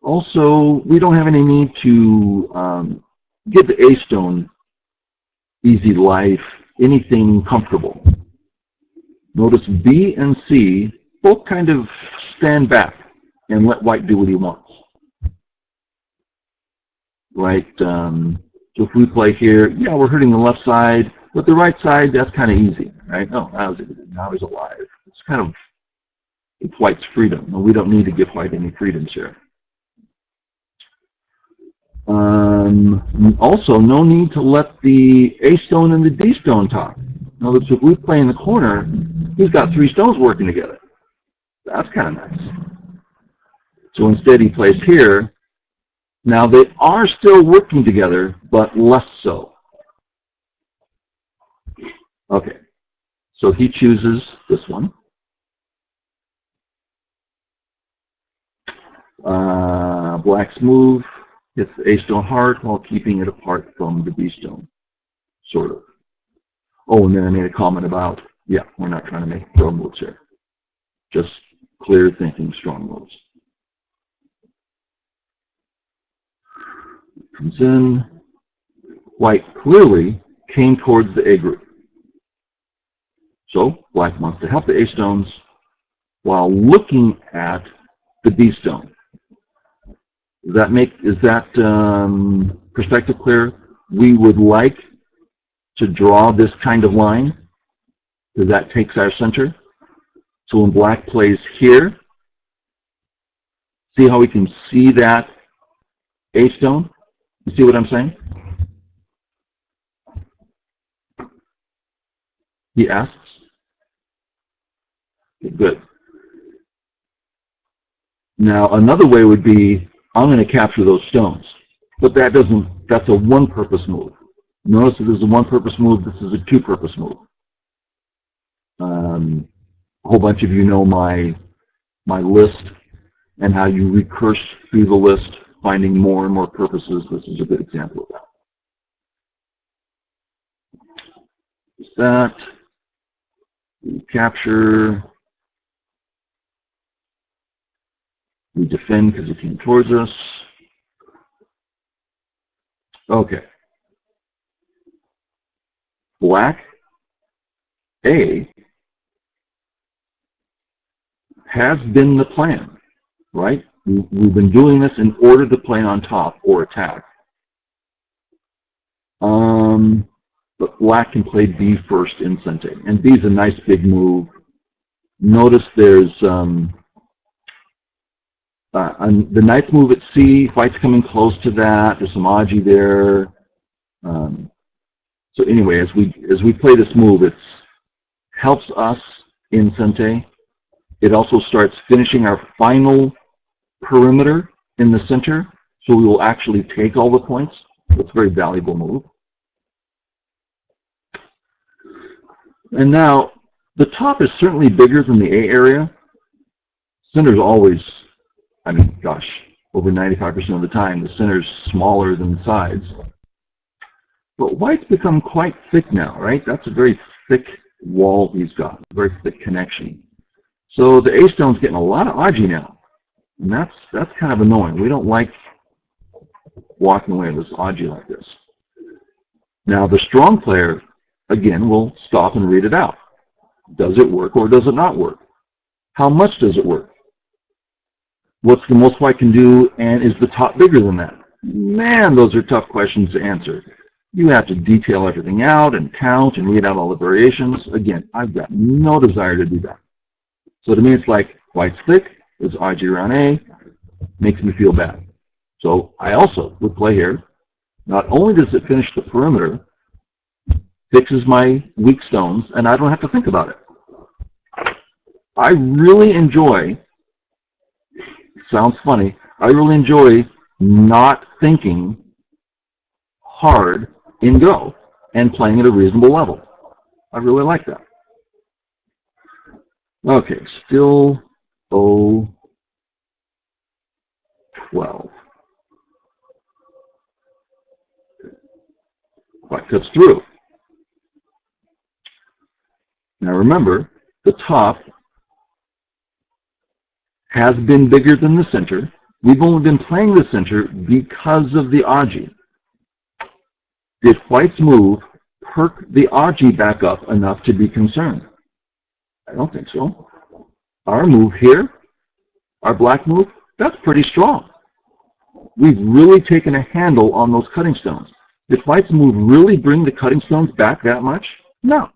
Also, we don't have any need to give the A stone easy life, anything comfortable. Notice B and C both kind of stand back and let white do what he wants. Right? So if we play here, yeah, we're hurting the left side, but the right side, that's kind of easy, right? Oh, now he's alive. It's kind of, it's white's freedom. We don't need to give white any freedoms here. Also, no need to let the A stone and the D stone talk. In other words, if we play in the corner, he's got 3 stones working together. That's kind of nice. So instead he plays here. Now they are still working together, but less so. Okay, so he chooses this one. Black's move hits the A stone hard while keeping it apart from the B stone, sort of. Oh, and then I made a comment about, yeah, we're not trying to make throw moves here. Just clear thinking, strong moves. Comes in. White clearly came towards the A group. So black wants to help the A stones while looking at the B stone. Is that perspective clear? We would like to draw this kind of line, because that takes our center. So when black plays here, see how we can see that A stone? You see what I'm saying? He asks. Okay, good. Now another way would be, I'm going to capture those stones. But that's a one-purpose move. Notice that this is a one-purpose move, this is a two-purpose move. A whole bunch of you know my list and how you recurse through the list, finding more and more purposes. This is a good example of that. Is that. We capture. We defend because it came towards us. Okay. Black A has been the plan, right? We've been doing this in order to play on top or attack. But black can play B first in Sente. And B is a nice big move. Notice there's the knight's move at C, white's coming close to that. There's some Aji there. So anyway, as we play this move, it helps us in Sente. It also starts finishing our final perimeter in the center, so we will actually take all the points. It's a very valuable move. And now, the top is certainly bigger than the A area. Center's always, I mean, gosh, over 95% of the time, the center's smaller than the sides. But white's become quite thick now, right? That's a very thick wall he's got, a very thick connection. So the A stone's getting a lot of Aji now. And that's kind of annoying. We don't like walking away with Aji like this. Now the strong player, again, will stop and read it out. Does it work or does it not work? How much does it work? What's the most white can do, and is the top bigger than that? Man, those are tough questions to answer. You have to detail everything out and count and read out all the variations. Again, I've got no desire to do that. So to me, it's like white's thick, there's Aji around A, makes me feel bad. So I also would play here. Not only does it finish the perimeter, fixes my weak stones, and I don't have to think about it. I really enjoy, sounds funny, I really enjoy not thinking hard in Go and playing at a reasonable level. I really like that. Okay, still O12. White cuts through. Now remember, the top has been bigger than the center. We've only been playing the center because of the Aji. Did white's move perk the Aji back up enough to be concerned? I don't think so. our move here, our black move, that's pretty strong. We've really taken a handle on those cutting stones. Did white's move really bring the cutting stones back that much? No.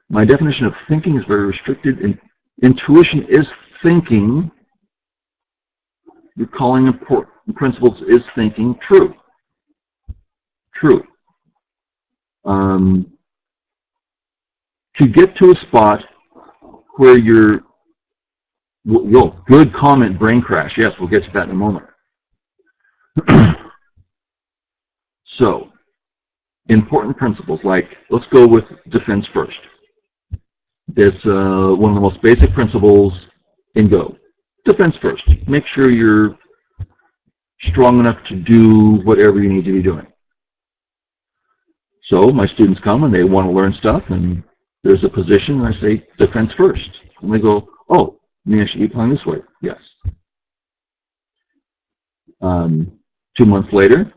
My definition of thinking is very restricted. Intuition is thinking. Recalling important principles is thinking. True. True. To get to a spot where you're, good comment, brain crash. Yes, we'll get to that in a moment. So, important principles like, let's go with defense first. It's one of the most basic principles in Go. Defense first. Make sure you're strong enough to do whatever you need to be doing. So my students come and they want to learn stuff, and there's a position, and I say, defense first. And they go, oh, I should be playing this way. Yes. 2 months later,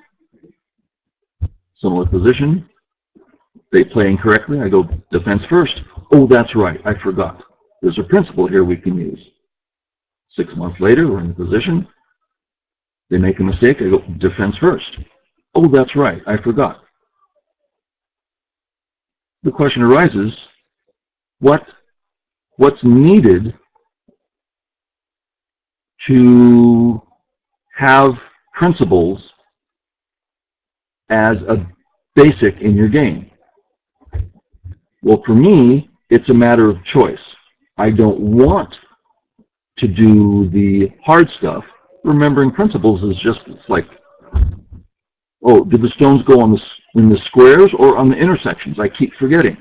similar position. They play incorrectly. I go, defense first. Oh, that's right. I forgot. There's a principle here we can use. 6 months later, we're in the position. They make a mistake. I go, defense first. Oh, that's right. I forgot. The question arises, what's needed to have principles as a basic in your game? Well, for me, it's a matter of choice. I don't want to do the hard stuff. Remembering principles is just, it's like, oh, did the stones go on in the squares or on the intersections? I keep forgetting.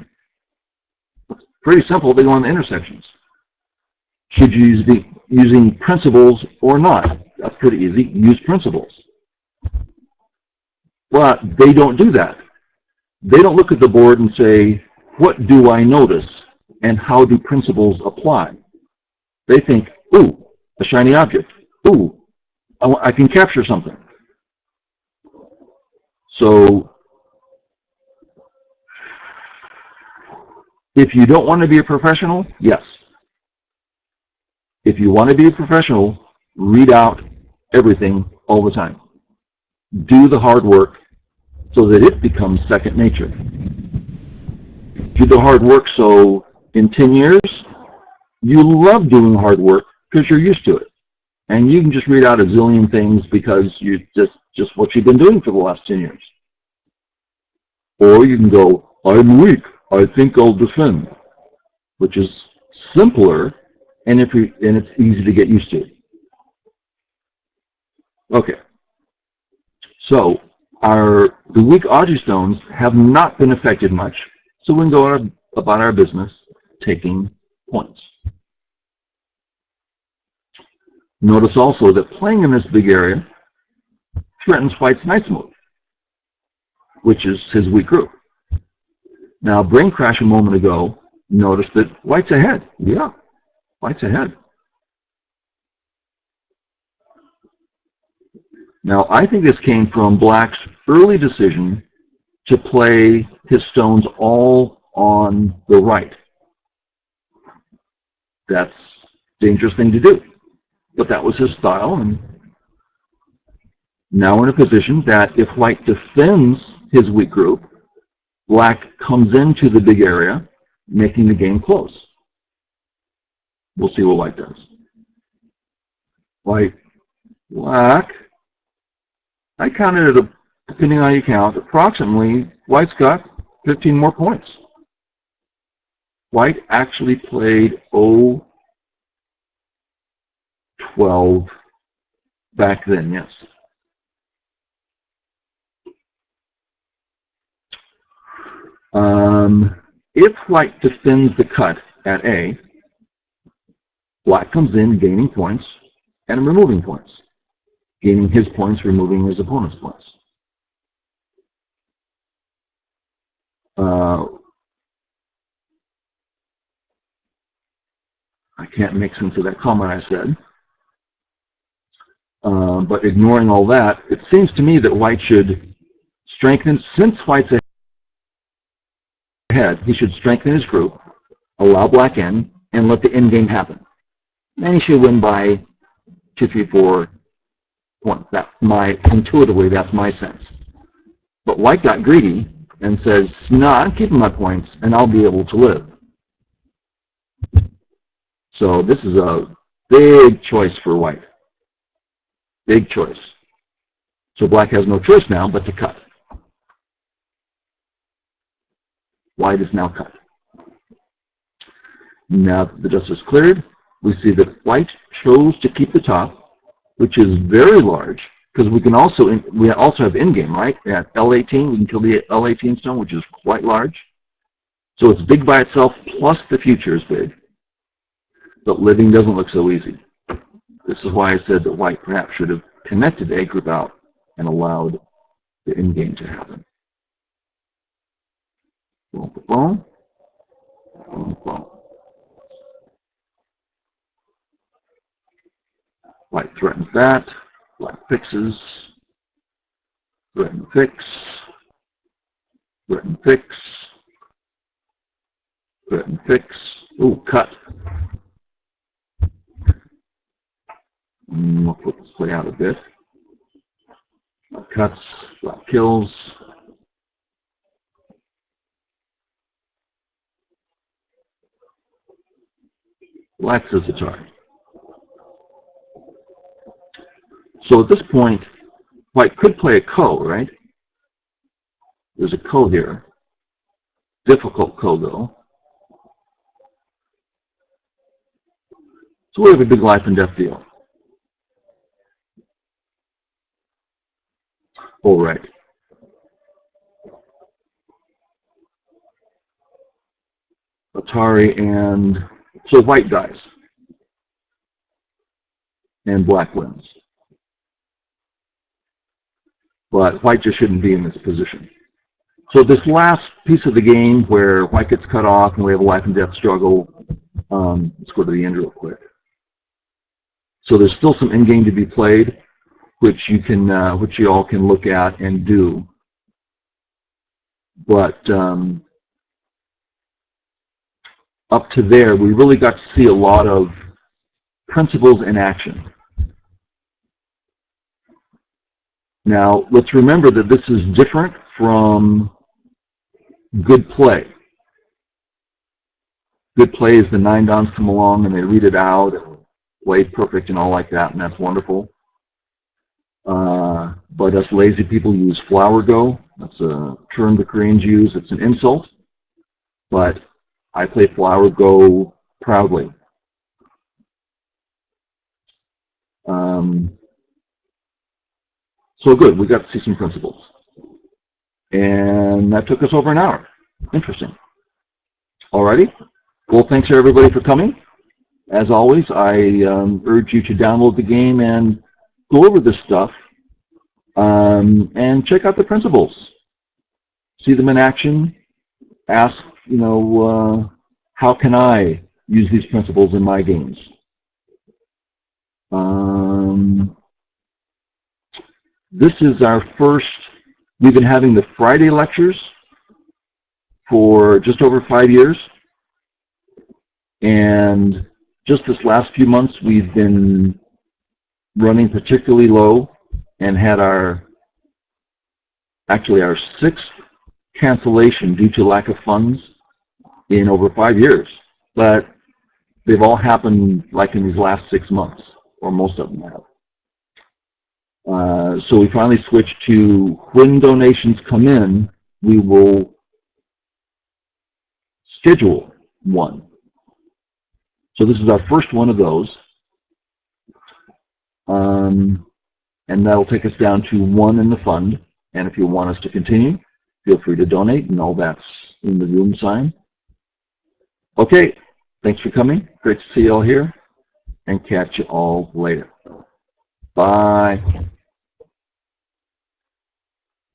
It's pretty simple. They go on the intersections. Should you be using principles or not? That's pretty easy. Use principles. But they don't do that. They don't look at the board and say, what do I notice and how do principles apply? They think, ooh, a shiny object. Ooh, I can capture something. So, if you don't want to be a professional, yes. If you want to be a professional, read out everything all the time. Do the hard work so that it becomes second nature. Do the hard work so in 10 years, you love doing hard work because you're used to it. And you can just read out a zillion things because you just what you've been doing for the last 10 years. Or you can go, I'm weak, I think I'll defend, which is simpler and it's easy to get used to. Okay. So the weak Aji stones have not been affected much, so we can go about our business taking points. Notice also that playing in this big area threatens white's knight's move, which is his weak group. Now, brain crash a moment ago, notice that white's ahead. Yeah, white's ahead. Now, I think this came from black's early decision to play his stones all on the right. That's a dangerous thing to do. But that was his style, and now we're in a position that if white defends his weak group, black comes into the big area, making the game close. We'll see what white does. Black, I counted it, depending on how you count, approximately, white's got 15 more points. White actually played 12 back then, yes. If white defends the cut at A, black comes in gaining points and removing points. Gaining his points, removing his opponent's points. I can't make sense of that comment I said. But ignoring all that, it seems to me that white should strengthen, since white's ahead, he should strengthen his group, allow black in, and let the end game happen. And he should win by 2, 3, 4 points. Intuitively, that's my sense. But white got greedy and says, no, I'm keeping my points, and I'll be able to live. So this is a big choice for white. Big choice. So black has no choice now but to cut. White is now cut. Now that the dust is cleared, we see that white chose to keep the top, which is very large, because we also have in-game, right? At L18, we can kill the L18 stone, which is quite large. So it's big by itself, plus the future is big. But living doesn't look so easy. This is why I said that white perhaps should have connected the A group out and allowed the in-game to happen. Boom, boom, boom, boom. White threatens that. Black fixes. Threaten fix. Threaten fix. Threaten fix. Ooh, cut. We'll put this play out a bit. Black cuts. Black kills. Black says it's hard. So at this point, white could play a ko, right? There's a ko here. Difficult ko, though. So we have a big life and death deal. All right. Atari and... So white dies. And black wins. But white just shouldn't be in this position. So this last piece of the game where white gets cut off and we have a life and death struggle, let's go to the end real quick. So there's still some in-game to be played, which you all can look at and do. But up to there, we really got to see a lot of principles in action. Now, let's remember that this is different from good play. Good play is the 9 dons come along and they read it out, and play perfect and all like that, and that's wonderful. But us lazy people use flower go. That's a term the Koreans use. It's an insult. But I play flower go proudly. So good, we got to see some principles. And that took us over an hour. Interesting. Alrighty. Well, thanks everybody for coming. As always, I urge you to download the game and go over this stuff and check out the principles. See them in action. Ask, how can I use these principles in my games? This is our first, we've been having the Friday lectures for just over 5 years. And just this last few months, we've been running particularly low and had our 6th cancellation due to lack of funds in over 5 years. But they've all happened like in these last 6 months, or most of them have. So we finally switched to when donations come in, we will schedule one. So this is our first one of those. And that'll take us down to 1 in the fund. And if you want us to continue, feel free to donate, and all that's in the room sign. Okay, thanks for coming. Great to see you all here, and catch you all later. Bye.